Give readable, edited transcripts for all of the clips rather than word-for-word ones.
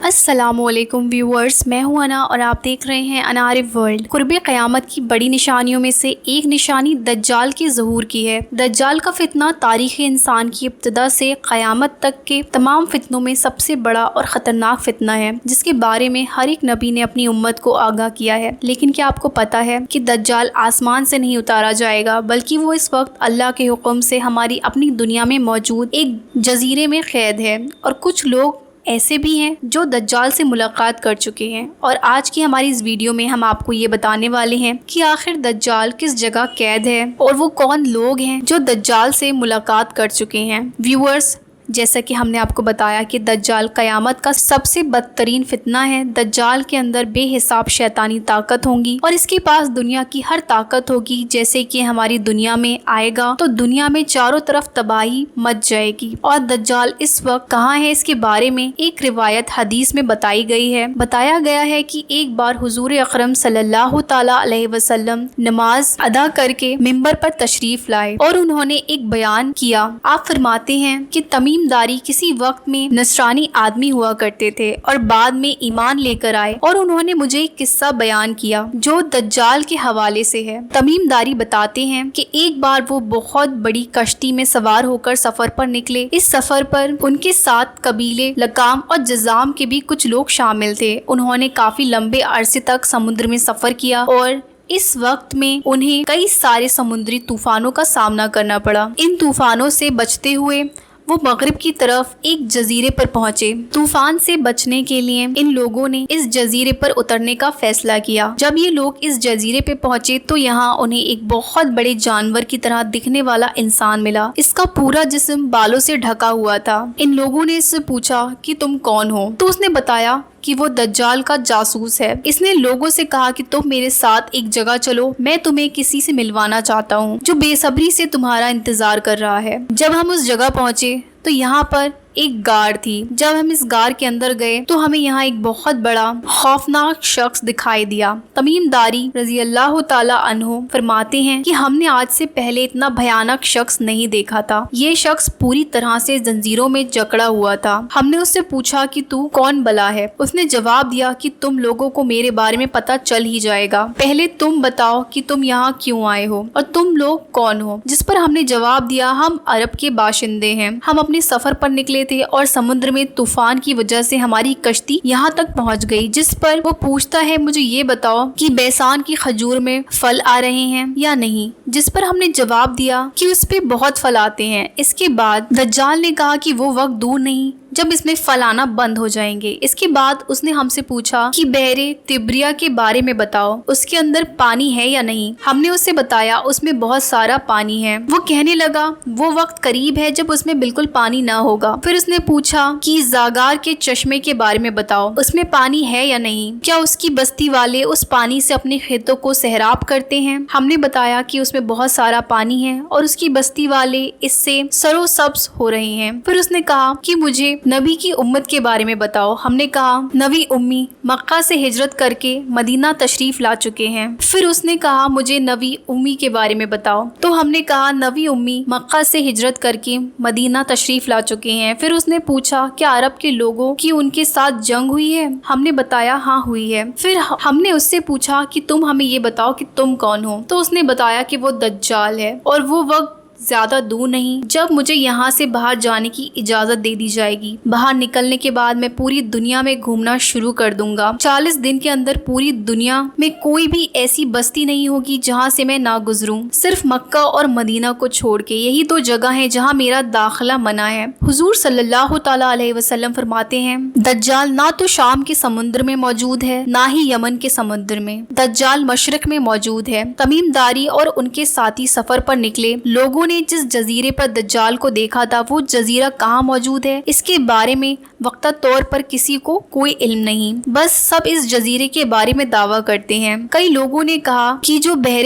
السلام علیکم ویورز، میں ہوں انا اور آپ دیکھ رہے ہیں انارف ورلڈ۔ قرب قیامت کی بڑی نشانیوں میں سے ایک نشانی دجال کے ظہور کی ہے۔ دجال کا فتنہ تاریخ انسان کی ابتدا سے قیامت تک کے تمام فتنوں میں سب سے بڑا اور خطرناک فتنہ ہے، جس کے بارے میں ہر ایک نبی نے اپنی امت کو آگاہ کیا ہے۔ لیکن کیا آپ کو پتا ہے کہ دجال آسمان سے نہیں اتارا جائے گا، بلکہ وہ اس وقت اللہ کے حکم سے ہماری اپنی دنیا میں موجود ایک جزیرے میں قید ہے، اور کچھ لوگ ایسے بھی ہیں جو دجال سے ملاقات کر چکے ہیں۔ اور آج کی ہماری اس ویڈیو میں ہم آپ کو یہ بتانے والے ہیں کہ آخر دجال کس جگہ قید ہے اور وہ کون لوگ ہیں جو دجال سے ملاقات کر چکے ہیں۔ ویورز، جیسا کہ ہم نے آپ کو بتایا کہ دجال قیامت کا سب سے بدترین فتنہ ہے۔ دجال کے اندر بے حساب شیطانی طاقت ہوں گی اور اس کے پاس دنیا کی ہر طاقت ہوگی۔ جیسے کہ ہماری دنیا میں آئے گا تو دنیا میں چاروں طرف تباہی مچ جائے گی۔ اور دجال اس وقت کہاں ہے، اس کے بارے میں ایک روایت حدیث میں بتائی گئی ہے۔ بتایا گیا ہے کہ ایک بار حضور اکرم صلی اللہ تعالی علیہ وسلم نماز ادا کر کے ممبر پر تشریف لائے اور انہوں نے ایک بیان کیا۔ آپ فرماتے ہیں کہ تمیم داری کسی وقت میں نصرانی آدمی ہوا کرتے تھے اور بعد میں ایمان لے کر آئے، اور انہوں نے مجھے ایک قصہ بیان کیا جو دجال کے حوالے سے ہے۔ تمیم داری بتاتے ہیں کہ ایک بار وہ بہت بڑی کشتی میں سوار ہو کر سفر پر نکلے۔ اس سفر پر ان کے ساتھ قبیلے لکام اور جذام کے بھی کچھ لوگ شامل تھے۔ انہوں نے کافی لمبے عرصے تک سمندر میں سفر کیا اور اس وقت میں انہیں کئی سارے سمندری طوفانوں کا سامنا کرنا پڑا۔ ان طوفانوں سے بچتے ہوئے وہ مغرب کی طرف ایک جزیرے پر پہنچے۔ طوفان سے بچنے کے لیے ان لوگوں نے اس جزیرے پر اترنے کا فیصلہ کیا۔ جب یہ لوگ اس جزیرے پہ پہنچے تو یہاں انہیں ایک بہت بڑے جانور کی طرح دکھنے والا انسان ملا۔ اس کا پورا جسم بالوں سے ڈھکا ہوا تھا۔ ان لوگوں نے اس سے پوچھا کہ تم کون ہو؟ تو اس نے بتایا کہ وہ دجال کا جاسوس ہے۔ اس نے لوگوں سے کہا کہ تم میرے ساتھ ایک جگہ چلو، میں تمہیں کسی سے ملوانا چاہتا ہوں جو بے صبری سے تمہارا انتظار کر رہا ہے۔ جب ہم اس جگہ پہنچے تو یہاں پر ایک غار تھی۔ جب ہم اس غار کے اندر گئے تو ہمیں یہاں ایک بہت بڑا خوفناک شخص دکھائی دیا۔ تمیم داری رضی اللہ تعالی عنہ فرماتے ہیں کہ ہم نے آج سے پہلے اتنا بھیانک شخص نہیں دیکھا تھا۔ یہ شخص پوری طرح سے زنجیروں میں جکڑا ہوا تھا۔ ہم نے اس سے پوچھا کہ تو کون بلا ہے؟ اس نے جواب دیا کہ تم لوگوں کو میرے بارے میں پتہ چل ہی جائے گا، پہلے تم بتاؤ کہ تم یہاں کیوں آئے ہو اور تم لوگ کون ہو؟ جس پر ہم نے جواب دیا، ہم عرب کے باشندے ہیں، ہم اپنے سفر پر نکلے تھے اور سمندر میں طوفان کی وجہ سے ہماری کشتی یہاں تک پہنچ گئی۔ جس پر وہ پوچھتا ہے، مجھے یہ بتاؤ کہ بیسان کی کھجور میں پھل آ رہے ہیں یا نہیں؟ جس پر ہم نے جواب دیا کہ اس پہ بہت پھل آتے ہیں۔ اس کے بعد دجال نے کہا کہ وہ وقت دور نہیں جب اس میں پھل آنا بند ہو جائیں گے۔ اس کے بعد اس نے ہم سے پوچھا کہ بحر تبریا کے بارے میں بتاؤ، اس کے اندر پانی ہے یا نہیں؟ ہم نے اسے بتایا اس میں بہت سارا پانی ہے۔ وہ کہنے لگا وہ وقت قریب ہے جب اس میں بالکل پانی نہ ہوگا۔ پھر اس نے پوچھا کہ زاگار کے چشمے کے بارے میں بتاؤ، اس میں پانی ہے یا نہیں؟ کیا اس کی بستی والے اس پانی سے اپنے کھیتوں کو سیراب کرتے ہیں؟ ہم نے بتایا کہ اس میں بہت سارا پانی ہے اور اس کی بستی والے اس سے سرو سبز ہو رہے ہیں۔ پھر اس نے کہا کہ مجھے نبی کی امت کے بارے میں بتاؤ۔ ہم نے کہا نبی امی مکہ سے ہجرت کر کے مدینہ تشریف لا چکے ہیں۔ پھر اس نے کہا مجھے نبی امی کے بارے میں بتاؤ۔ تو ہم نے کہا نبی امی مکہ سے ہجرت کر کے مدینہ تشریف لا چکے ہیں۔ پھر اس نے پوچھا کیا عرب کے لوگوں کی ان کے ساتھ جنگ ہوئی ہے؟ ہم نے بتایا ہاں ہوئی ہے۔ پھر ہم نے اس سے پوچھا کہ تم ہمیں یہ بتاؤ کہ تم کون ہو؟ تو اس نے بتایا کہ وہ دجال ہے اور وہ وقت زیادہ دور نہیں جب مجھے یہاں سے باہر جانے کی اجازت دے دی جائے گی۔ باہر نکلنے کے بعد میں پوری دنیا میں گھومنا شروع کر دوں گا۔ 40 دن کے اندر پوری دنیا میں کوئی بھی ایسی بستی نہیں ہوگی جہاں سے میں نہ گزروں، صرف مکہ اور مدینہ کو چھوڑ کے۔ یہی دو جگہ ہیں جہاں میرا داخلہ منع ہے۔ حضور صلی اللہ تعالی علیہ وسلم فرماتے ہیں دجال نہ تو شام کے سمندر میں موجود ہے نہ ہی یمن کے سمندر میں، دجال مشرق میں موجود ہے۔ تمیم داری اور ان کے ساتھی سفر پر نکلے۔ لوگوں نے جس جزیرے پر دجال کو دیکھا تھا وہ جزیرہ کہاں موجود ہے اس کے بارے میں وقتہ طور پر کسی کو کوئی علم نہیں، بس سب اس جزیرے کے بارے میں دعویٰ کرتے ہیں۔ کئی لوگوں نے کہا کہ جو بحر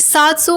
700